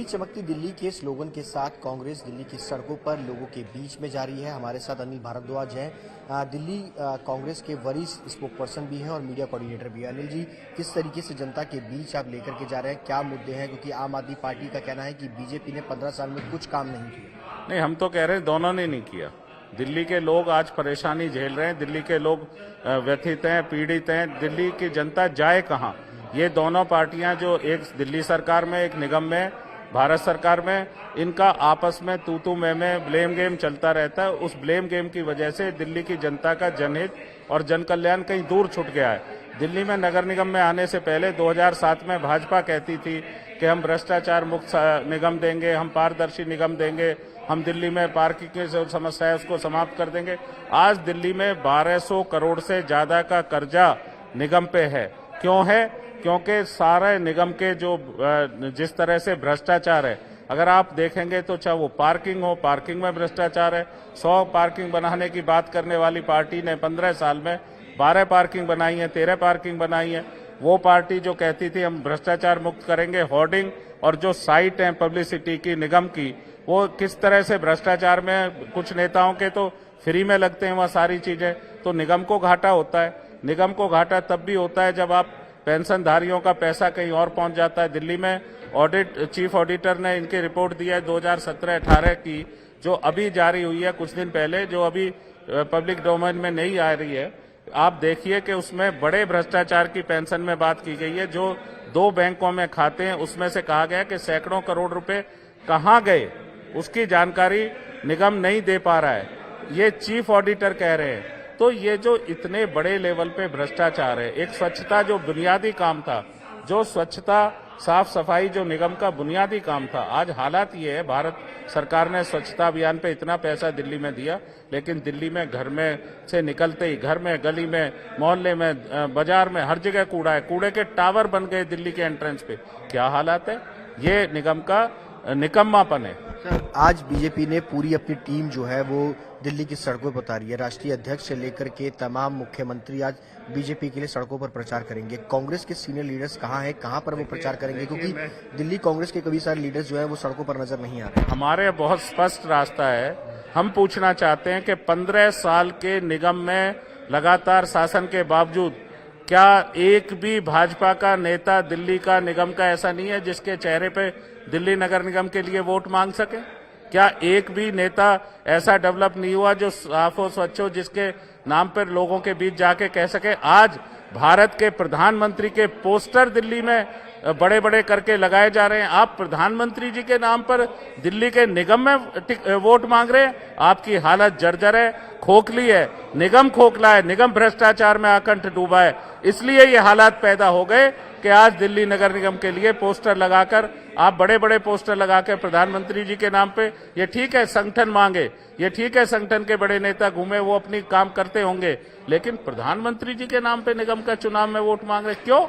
मेरी चमकती दिल्ली के स्लोगन के साथ कांग्रेस दिल्ली की सड़कों पर लोगों के बीच में जा रही है। हमारे साथ अनिल भारद्वाज हैं, दिल्ली कांग्रेस के वरिष्ठ स्पोक पर्सन भी हैं और मीडिया कोऑर्डिनेटर भी हैं। अनिल जी, किस तरीके से जनता के बीच आप लेकर के जा रहे हैं, क्या मुद्दे हैं? क्योंकि आम आदमी पार्टी का कहना है कि बीजेपी ने 15 साल में कुछ काम नहीं किया। नहीं, हम तो कह रहे हैं दोनों ने नहीं किया। दिल्ली के लोग आज परेशानी झेल रहे हैं, दिल्ली के लोग व्यथित हैं, पीड़ित हैं। दिल्ली की जनता जाए कहां? ये दोनों पार्टियां जो एक दिल्ली सरकार में, एक निगम में, भारत सरकार में, इनका आपस में तू मैं ब्लेम गेम चलता रहता है। उस ब्लेम गेम की वजह से दिल्ली की जनता का जनहित और जन कल्याण कहीं दूर छूट गया है। दिल्ली में नगर निगम में आने से पहले 2007 में भाजपा कहती थी कि हम भ्रष्टाचार मुक्त निगम देंगे, हम पारदर्शी निगम देंगे, हम दिल्ली में पार्किंग की जो समस्या है उसको समाप्त कर देंगे। आज दिल्ली में 1200 करोड़ से ज्यादा का कर्जा निगम पे है। क्यों है? क्योंकि सारे निगम के जो जिस तरह से भ्रष्टाचार है, अगर आप देखेंगे तो चाहे वो पार्किंग हो, पार्किंग में भ्रष्टाचार है। 100 पार्किंग बनाने की बात करने वाली पार्टी ने 15 साल में 12 पार्किंग बनाई है, 13 पार्किंग बनाई है। वो पार्टी जो कहती थी हम भ्रष्टाचार मुक्त करेंगे, होर्डिंग और जो साइट है पब्लिसिटी की निगम की, वो किस तरह से भ्रष्टाचार में कुछ नेताओं के तो फ्री में लगते हैं वह सारी चीजें, तो निगम को घाटा होता है। निगम को घाटा तब भी होता है जब आप पेंशनधारियों का पैसा कहीं और पहुंच जाता है। दिल्ली में चीफ ऑडिटर ने इनकी रिपोर्ट दी है 2017-18 की, जो अभी जारी हुई है कुछ दिन पहले, जो अभी पब्लिक डोमेन में नहीं आ रही है। आप देखिए कि उसमें बड़े भ्रष्टाचार की पेंशन में बात की गई है। जो 2 बैंकों में खाते हैं उसमें से कहा गया कि सैकड़ों करोड़ रुपए कहां गए, उसकी जानकारी निगम नहीं दे पा रहा है। ये चीफ ऑडिटर कह रहे हैं। तो ये जो इतने बड़े लेवल पे भ्रष्टाचार है, एक स्वच्छता जो बुनियादी काम था, जो स्वच्छता साफ सफाई जो निगम का बुनियादी काम था, आज हालात ये है, भारत सरकार ने स्वच्छता अभियान पे इतना पैसा दिल्ली में दिया, लेकिन दिल्ली में घर में से निकलते ही घर में, गली में, मोहल्ले में, बाजार में हर जगह कूड़ा है। कूड़े के टावर बन गए दिल्ली के एंट्रेंस पे। क्या हालात है? ये निगम का निकम्मापन है। सर, आज बीजेपी ने पूरी अपनी टीम जो है वो दिल्ली की सड़कों पर उतारी है। राष्ट्रीय अध्यक्ष से लेकर के तमाम मुख्यमंत्री आज बीजेपी के लिए सड़कों पर प्रचार करेंगे। कांग्रेस के सीनियर लीडर्स कहाँ हैं, कहाँ पर वो प्रचार करेंगे? क्योंकि दिल्ली कांग्रेस के कई सारे लीडर्स जो है वो सड़कों पर नजर नहीं आ रहे। हमारे बहुत स्पष्ट रास्ता है। हम पूछना चाहते हैं कि 15 साल के निगम में लगातार शासन के बावजूद क्या एक भी भाजपा का नेता दिल्ली का निगम का ऐसा नहीं है जिसके चेहरे पे दिल्ली नगर निगम के लिए वोट मांग सके? क्या एक भी नेता ऐसा डेवलप नहीं हुआ जो साफ हो, स्वच्छ हो, जिसके नाम पर लोगों के बीच जाके कह सके? आज भारत के प्रधानमंत्री के पोस्टर दिल्ली में बड़े बड़े करके लगाए जा रहे हैं। आप प्रधानमंत्री जी के नाम पर दिल्ली के निगम में वोट मांग रहे हैं। आपकी हालत जर्जर है, खोखली है, निगम खोखला है, निगम भ्रष्टाचार में आकंठ डूबा है। इसलिए ये हालात पैदा हो गए कि आज दिल्ली नगर निगम के लिए पोस्टर लगाकर, आप बड़े बड़े पोस्टर लगाकर प्रधानमंत्री जी के नाम पे, ये ठीक है संगठन मांगे, ये ठीक है संगठन के बड़े नेता घूमे, वो अपनी काम करते होंगे, लेकिन प्रधानमंत्री जी के नाम पे निगम का चुनाव में वोट मांग रहे क्यों?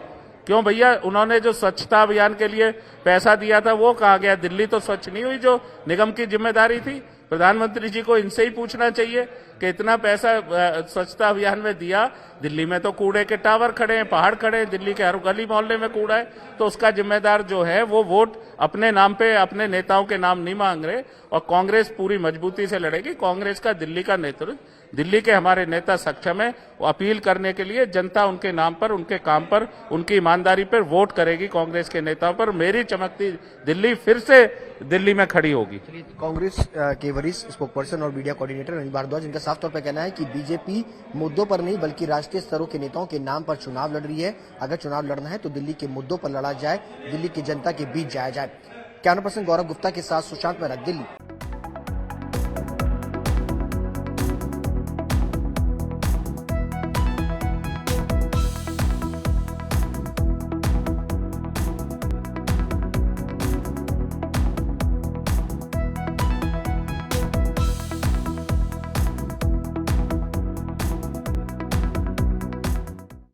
क्यों भैया? उन्होंने जो स्वच्छता अभियान के लिए पैसा दिया था वो कहाँ गया? दिल्ली तो स्वच्छ नहीं हुई जो निगम की जिम्मेदारी थी। प्रधानमंत्री जी को इनसे ही पूछना चाहिए कि इतना पैसा स्वच्छता अभियान में दिया, दिल्ली में तो कूड़े के टावर खड़े हैं, पहाड़ खड़े हैं, दिल्ली के हर गली मोहल्ले में कूड़ा है, तो उसका जिम्मेदार जो है वो वोट अपने नाम पे, अपने नेताओं के नाम नहीं मांग रहे। और कांग्रेस पूरी मजबूती से लड़ेगी। कांग्रेस का दिल्ली का नेतृत्व, दिल्ली के हमारे नेता सक्षम है। वो अपील करने के लिए जनता उनके नाम पर, उनके काम पर, उनकी ईमानदारी पर वोट करेगी कांग्रेस के नेताओं पर। मेरी चमकती दिल्ली फिर से दिल्ली में खड़ी होगी। कांग्रेस के वरिष्ठ स्पोक पर्सन और मीडिया कोऑर्डिनेटर अनिल भारद्वाज, इनका साफ तौर पर कहना है कि बीजेपी मुद्दों पर नहीं बल्कि राष्ट्रीय स्तरों के नेताओं के नाम पर चुनाव लड़ रही है। अगर चुनाव लड़ना है तो दिल्ली के मुद्दों पर लड़ा जाए, दिल्ली की जनता के बीच जाया जाए। कैमरा पर्सन गौरव गुप्ता के साथ सुशांत मेहरा, दिल्ली।